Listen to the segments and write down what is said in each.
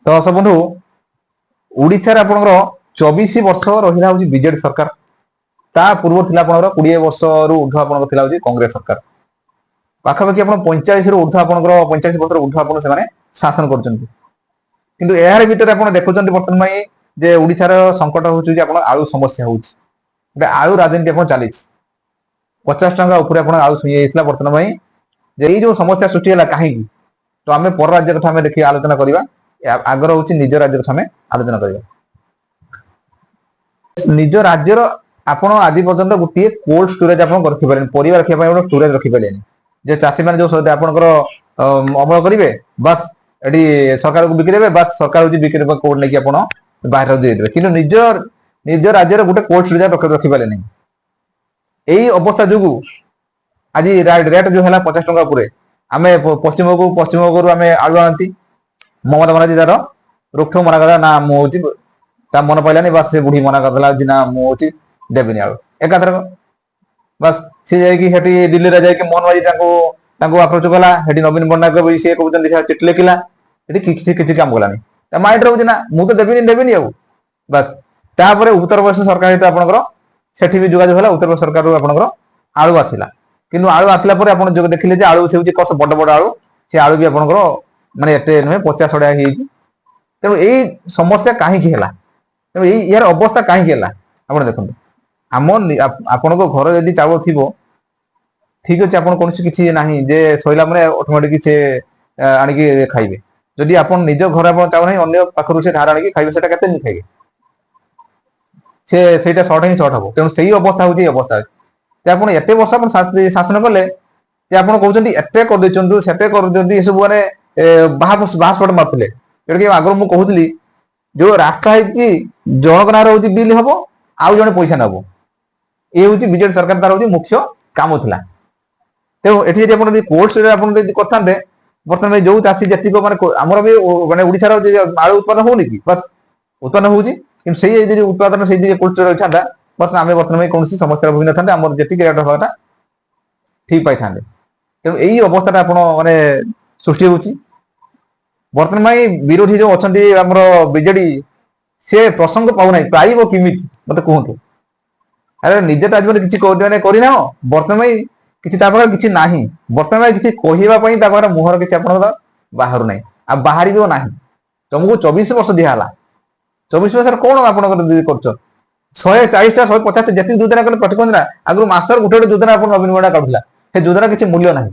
तो सब बंधु ओडिशा आपंकर 24 वर्ष रहा हूँ बीजेडी सरकार ता पूर्व थी 20 वर्ष रु ऊर्ध आपंकर कांग्रेस सरकार पाखापाखि आप 45 रु ऊर्ध आपंकर 45 वर्ष ऊर्ध आप शासन कर यार भितर आप देखुं बर्तमान जे ओडिशार संकट हूँ आलू समस्या होते आलू राजनीति आप चली 50 टंका उपर आप आलू छुईला बर्तमान जे जो समस्या सृष्टि है कहीं तो आम पर राज्य कथा देखिए आलोचना करवा आगर हूँ निज राज्य कथा आलोचना करवा निज राज्यर आप आज पर्यटन गोटे कोल्ड स्टोरेज आप रखिपारे परिवार रखा गोटे स्टोरेज रखिपारे जे चाषी मैंने जो आपंकर अमल करेंगे बस ये सरकार को बिकिदेवे बस सरकार हूँ बिक्री कोड नहीं आप बाहर देदेवे कि निज राज्य गोटे कोल्ड स्टोरेज रखिपारे नहीं यही अवस्था जो आज रेट जो है 50 टंका उपर आम पश्चिमबंग आम आलू आनती ममता बनार्जी तार रोकठोक मना कर ना मुझे मन पाइलानी बस से बुढ़ी मना करदेला ना मुझे देवी आलू एकाथर बस सी जाकि दिल्ली में जाकि मोहन माझी आप्रोच कला नवीन पट्टनायक भी सी कहते चिठी लिखिला किसी काम कलानी माइंड रोचे ना मुझे तो देवी आऊ बस तापर उत्तर प्रदेश सरकार सहित आपंकर सेठी भी जोगाजोग है उत्तर प्रदेश सरकार आपंकर आलू आसला कि आलू आसला आप देखिले आलू से कस बड़ बड़ आलू से आलू भी आपंकर मानते एटे नुहे 50 सड़िया तेणु यही समस्या कहीं तेणु यार अवस्था कहीं आप देखते आम आपण घर जदि चाउल थी ठीक अच्छे आप कौन किसी ना जे सैला मैंने अटोमेटिक से आणिकी खाइबे जदि आप निज घर आप चाउल ना अन्य पाखर से धार आणिकी खाइबे से खाइबे से सर्ट ही सर्ट हम तेणु से अवस्था हूँ अवस्था आप एत वर्ष आप शासन कले आप कहते एटे कर सब मैंने बाहास्पट मार्ते जोटा कि आगर मुझे कहती जो रास्ता है जनक ना हूँ बिल हम आउ जड़े पैसा नब ये हूँ बीजेडी सरकार तार हूँ मुख्य काम था तेणु ये कोल्ड स्टोरेज करते बर्तमान जो चाषी जी मैंने आमर भी मैंने ओडिशार आलू उत्पादन होनी कि बस उत्पादन होगी कि उत्पादन से कोल्ड स्टोरेज था बस आम बर्तमान कौन समस्या भोगी न था आम जी रेट हवा ठीक पाई था तेणु यही अवस्था आप सृष्टि होती बर्तमान विरोधी जो अच्छा आम बीजेडी से प्रसंग पाऊना पाइब किमी मत कहतु अरे निजे तो आज किसी करना बर्तमान किसी किसी ना बर्तमान किसी कहवाई मुहर किसी आप बाहर ना आ बाहर भी ना तुमको 24 वर्ष दिहला 24 वर्ष कौन आप कर 140टा 150 जी योजना कले प्रतिबंध ना आगु मसर गोटे योजना आप नवीन पट्टनायक काटुला से योजना किसी मूल्य ना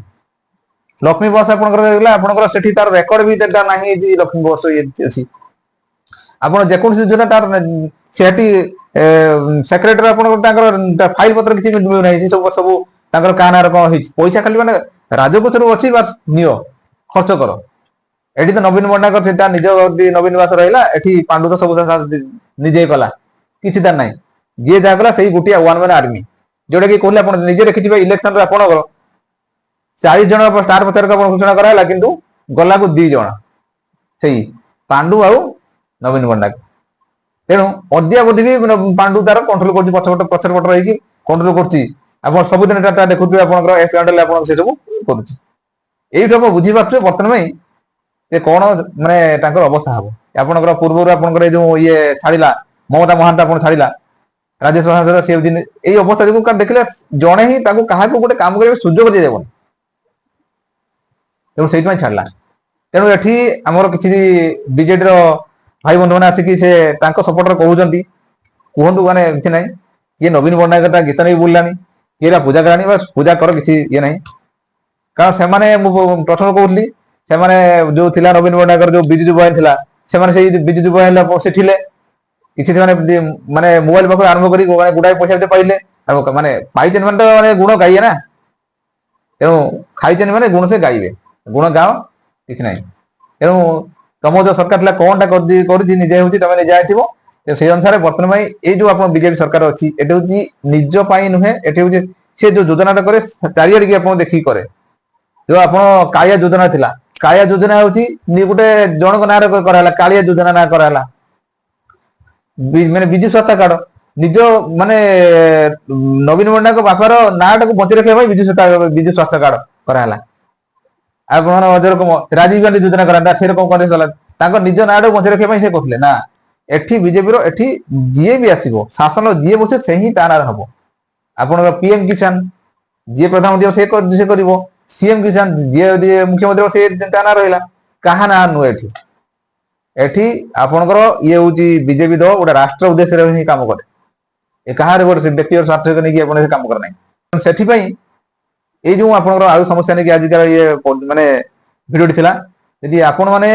लक्ष्मी बस आपंकर से तार रेकर्ड भी ना लक्ष्मी बस ये अच्छी आप जेकोसी योजना तार से सेक्रेटरी आप फाइल पत्र किसी मिलूना सब सब क्या ना कौन पैसा खाली मैंने राजकोष अच्छी बस नियो खर्च कर एटी तो नवीन पट्टनायक निज नवीन निवास रहा एटी पांडु तो सब निजे कला किसी तार ना जी जहाँ कला से गोटे वन मैन आर्मी जोटा कि कहले आप निजे देखिए इलेक्शन आपंकर 40 जन स्टार प्रचारक घोषणा कराला किंतु गला को 2 जन से पांडु आउ नवीन पट्टनायक तेणु अद्यावधि भी पांडु तार कंट्रोल कर पछर पट रही कंट्रोल कर सबुदिन डाटा देखुए आप से सब कर बुझीपे बर्तमान ये कौन मानने अवस्था हम आप पूर्व आप जो ये छाड़ा ममता महांत आप छाड़ा राज्यसभा सी यही अवस्था जो देखिले जड़े ही क्या गोटे काम कर सुजोग दीदेवन तेणु से छाड़ा तेणु ये आमर किसी बीजेडी भाई बंधु मैंने आसिक से सपोर्टर कहते कहतु मैंने किसी ना किए नवीन पट्टनायक गीत नहीं बुलानी किए पूजा करानी बस पूजा कर किसी ये ना कारण से प्रथम कहली से जो थी नवीन पट्टनायक जो बिजु जुबाइन से बिजु जुबाइन से किसी माने मोबाइल पाख आरंभ कर गुड़ाए पैसा पाइले माने पाई मैंने गुण गाइए ना तेणु खाई मैंने गुण से गाइबे गुण गाओ किसी ना तेणु तुम जो सरकार कौन निजे हूँ तुम निजे आईथो से अनुसार बर्तमान ये जो आप बीजेपी सरकार अच्छी ये हूँ निजपाई नुहे ये हूँ सी जो योजना करे चारिड़ी आप देखिए करे जो आप कालिया योजना थी कालिया योजना हूँ गोटे जनक ना कराला कालिया योजना ना कराला मैंने विजु स्वास्थ्य कार्ड निज माने नवीन पट्टनायक बापार ना टाक बची रखा विजु स्वास्थ्य कार्ड कराला आप अजर राजीव गांधी योजना करा से कौन कर ତାଙ୍କ ନିଜ ନାଁଟାକୁ ବଞ୍ଚେଇ ରଖିବା ପାଇଁ ସେ କରୁଥିଲେ ନା ଏଠି ବିଜେପିର ଏଠି ଯିଏ ବି ଆସିବ ଶାସନ ଯିଏ ବସିବ ସେ ହିଁ ତା ନାଁରେ ହବ। ଆପଣଙ୍କର ପିଏମ କିଷାନ ଯିଏ ପ୍ରଧାନମନ୍ତ୍ରୀ ସେ କରିବ, ସିଏମ କିଷାନ ଯିଏ ମୁଖ୍ୟମନ୍ତ୍ରୀ ସେ ତା ନାଁ ରହିଲା, କାହା ନାଁ ନୁହେଁ ଏଠି। ଏଠି ଆପଣଙ୍କର ଇଏ ହଉଛି ବିଜେପି ଦଳ ଗୋଟେ ରାଷ୍ଟ୍ର ଉଦ୍ଦେଶ୍ୟରେ ହିଁ କାମ କରେ, ଏ କାହାର ଗୋଟେ ବ୍ୟକ୍ତିଗତ ସ୍ୱାର୍ଥକୁ ନେଇକି ଆପଣ କାମ କରେ ନାହିଁ। ସେଥିପାଇଁ ଏଇ ଯୋଉ ଆପଣଙ୍କର ଆଉ ସମସ୍ୟା ନେଇକି ଆଜିକାର ଇଏ ମାନେ ଭିଡିଓଟି ଥିଲା, ଯଦି ଆପଣ ମାନେ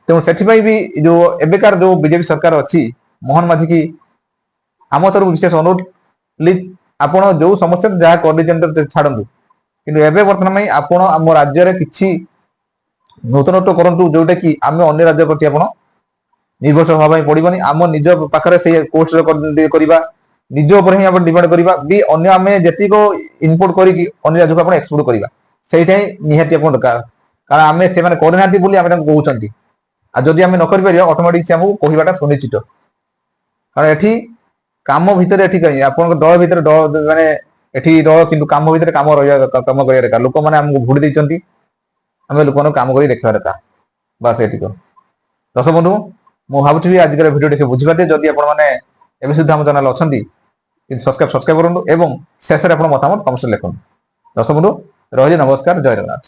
ତେଣୁ ସେଥିପାଇଁ ବି ଯୋଉ ଏବେକାର ଯୋଉ ବିଜେପି ସରକାର ଅଛି ମୋହନ ମାଝୀ କି ଆମ ତରଫରୁ ବିଶେଷ ଅନୁରୋଧ, ପ୍ଲିଜ ଆପଣ ଯୋଉ ସମସ୍ୟା ଯାହା କରିଦେଇଛନ୍ତି ଛାଡନ୍ତୁ, କିନ୍ତୁ ଏବେ ବର୍ତ୍ତମାନ ପାଇଁ ଆପଣ ଆମ ରାଜ୍ୟରେ କିଛି ନୂତନତ୍ୱ କରନ୍ତୁ ଯୋଉଟା କି ଆମେ ଅନ୍ୟ ରାଜ୍ୟ ପ୍ରତି ଆପଣ ନିର୍ଭରଶୀଳ ହବା ପାଇଁ ପଡିବନି। ଆମ ନିଜ ପାଖରେ ସେଇ କୋର୍ସ କରିବା, ନିଜ ଉପରେ ହିଁ ଆମେ ଡିପେଣ୍ଡ କରିବା ବି, ଅନ୍ୟ ଆମେ ଯେତିକ ଇନପୁଟ କରିକି ଅନ୍ୟ ରାଜ୍ୟକୁ ଆପଣ ଏକ୍ସପୋର୍ଟ କରିବା, ସେଇଟା ହିଁ ନିହାତି ଆପଣ ଦରକାର। କାରଣ ଆମେ ସେମାନେ କରିନାହାନ୍ତି ବୋଲି ଆମେ ତାଙ୍କୁ କହୁଛନ୍ତି, ଆଉ ଯଦି ଆମେ ନ କରିପାରିବା ଅଟୋମେଟିକ ସେ ଆମକୁ କହିବାଟା ସୁନିଶ୍ଚିତ। କାରଣ ଏଠି କାମ ଭିତରେ ଏଠି କାହିଁ ଆପଣଙ୍କ ଦଳ ଭିତରେ ମାନେ ଏଠି ଦଳ, କିନ୍ତୁ କାମ ଭିତରେ କାମ ରହିବା କାମ କରିବା ଦରକାର। ଲୋକମାନେ ଆମକୁ ଭୋଟ ଦେଇଛନ୍ତି, ଆମେ ଲୋକମାନଙ୍କୁ କାମ କରି ଦେଖିବା ଦରକାର, ବାସ୍ ଏତିକ। ଦର୍ଶକ ବନ୍ଧୁ, ମୁଁ ଭାବୁଥିବି ଆଜିର ଭିଡିଓ ଟିକେ ବୁଝିପାରିବେ। ଯଦି ଆପଣ ମାନେ ଏବେ ସୁଦ୍ଧା ଆମ ଚ୍ୟାନେଲ ଅଛନ୍ତି କିନ୍ତୁ ସବସ୍କ୍ରାଇବ କରନ୍ତୁ ଏବଂ ଶେଷରେ ଆପଣ ମତାମତ କମେଣ୍ଟରେ ଲେଖନ୍ତୁ। ଦର୍ଶକ ବନ୍ଧୁ ରହିଲି, ନମସ୍କାର, ଜୟ ଜଗନ୍ନାଥ।